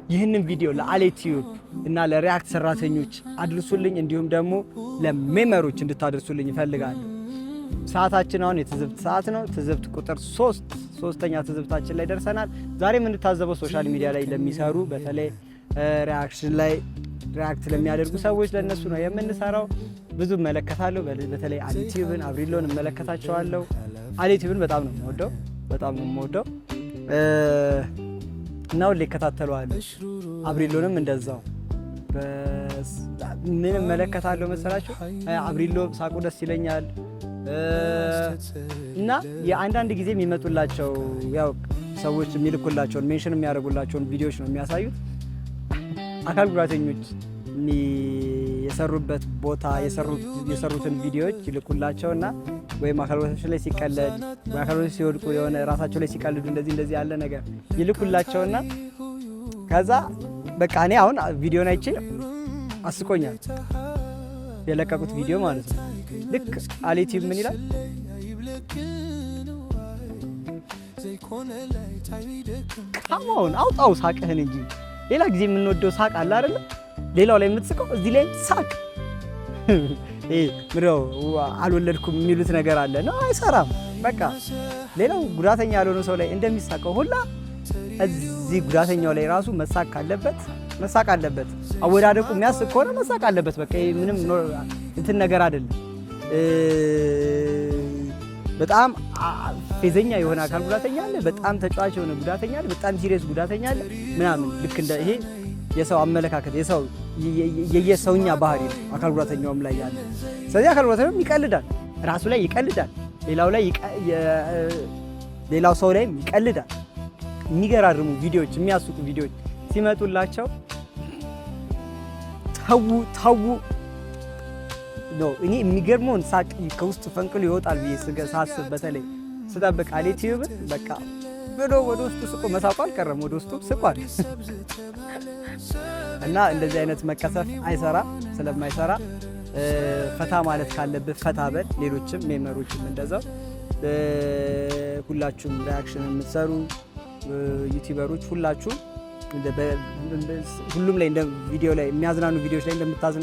ይህንን ቪዲዮ ለአሌቲዩብ እና ለሪያክት ሰራተኞች አድርሱልኝ። እንዲሁም ደግሞ ለሜመሮች እንድታደርሱልኝ ይፈልጋሉ። ሰዓታችን አሁን የትዝብት ሰዓት ነው። ትዝብት ቁጥር 3ኛ ትዝብታችን ላይ ደርሰናል። ዛሬ የምንታዘበው ሶሻል ሚዲያ ላይ ለሚሰሩ በተለይ ሪያክት ለሚያደርጉ ሰዎች ለነሱ ነው የምንሰራው። ብዙ እመለከታለሁ። በተለይ አሌቲዩብን አብሪሎን እመለከታቸዋለሁ። አሌቲዩብን በጣም ነው የምወደው እና ሁሌ እከታተለዋለሁ። አብሪሎንም እንደዛው ምን እመለከታለሁ መሰላችሁ? አብሪሎ ሳቁ ደስ ይለኛል እና የአንዳንድ ጊዜ የሚመጡላቸው ያው ሰዎች የሚልኩላቸውን ሜንሽን የሚያደርጉላቸውን ቪዲዮዎች ነው የሚያሳዩት። አካል ጉዳተኞች የሰሩበት ቦታ የሰሩትን ቪዲዮዎች ይልኩላቸውና ወይም አካል ጉዳተኞች ላይ ሲቀለድ ወይ አካል ጉዳተኞች ሲወድቁ የሆነ ራሳቸው ላይ ሲቀልዱ እንደዚህ ያለ ነገር ይልኩላቸውና ከዛ በቃ እኔ አሁን ቪዲዮን አይቼ አስቆኛል። የለቀቁት ቪዲዮ ማለት ነው። ልክ አሌቲዩብ ምን ይላል? ካሞን አውጣው ሳቅህን እንጂ ሌላ ጊዜ የምንወደው ሳቅ አለ አይደል? ሌላው ላይ የምትስቀው እዚህ ላይ ሳቅ ምረው አልወለድኩም የሚሉት ነገር አለ ነው። አይሰራም። በቃ ሌላው ጉዳተኛ ያልሆነ ሰው ላይ እንደሚሳቀው ሁላ እዚህ ጉዳተኛው ላይ ራሱ መሳቅ አለበት። አወዳደቁ የሚያስቅ ከሆነ መሳቅ አለበት። በቃ ምንም እንትን ነገር አይደለም። በጣም ፌዘኛ የሆነ አካል ጉዳተኛ አለ፣ በጣም ተጫዋች የሆነ ጉዳተኛ አለ፣ በጣም ሲሪየስ ጉዳተኛ አለ ምናምን። ልክ እንደ ይሄ የሰው አመለካከት የሰውኛ ባህሪ ነው አካል ጉዳተኛውም ላይ ያለ። ስለዚህ አካል ጉዳተኛውም ይቀልዳል፣ ራሱ ላይ ይቀልዳል፣ ሌላው ሰው ላይም ይቀልዳል። የሚገራርሙ ቪዲዮዎች፣ የሚያስቁ ቪዲዮዎች ሲመጡላቸው ታው ነው። እኔ የሚገርመውን ሳቅ ከውስጥ ፈንቅሎ ይወጣል ብዬ ሳስብ በተለይ ስጠብቅ አሌቲዩብን በቃ ወደ ውስጡ ስቆ መሳቁ አልቀረም፣ ወደ ውስጡ ስቋል እና እንደዚህ አይነት መቀሰፍ አይሰራም። ስለማይሰራ ፈታ ማለት ካለብህ ፈታ በል። ሌሎችም ሜመሮችም እንደዛው ሁላችሁም ሪያክሽን የምትሰሩ ዩቲዩበሮች ሁላችሁም ሁሉም ላይ እንደ ቪዲዮ ላይ የሚያዝናኑ ቪዲዮዎች ላይ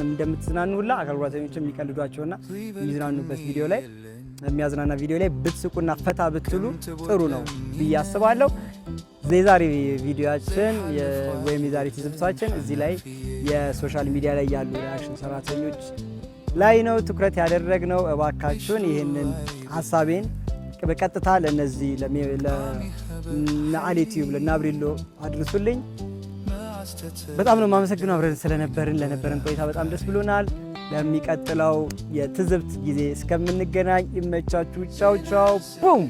እንደምትዝናኑ ሁላ አካል ጉዳተኞችም የሚቀልዷቸውና የሚዝናኑበት ቪዲዮ ላይ የሚያዝናና ቪዲዮ ላይ ብትስቁና ፈታ ብትሉ ጥሩ ነው ብዬ አስባለሁ። የዛሬ ቪዲዮአችን ወይም የዛሬ ትዝብታችን እዚህ ላይ የሶሻል ሚዲያ ላይ ያሉ ሪያክሽን ሰራተኞች ላይ ነው ትኩረት ያደረግነው። እባካችሁን ይህንን ሀሳቤን በቀጥታ ለነዚህ ለአሌቲዩብ ለናብሪሎ አድርሱልኝ። በጣም ነው የማመሰግነው። አብረን ለነበረን ቆይታ በጣም ደስ ብሎናል። ለሚቀጥለው የትዝብት ጊዜ እስከምንገናኝ ይመቻችሁ። ቻው ቻው ቡም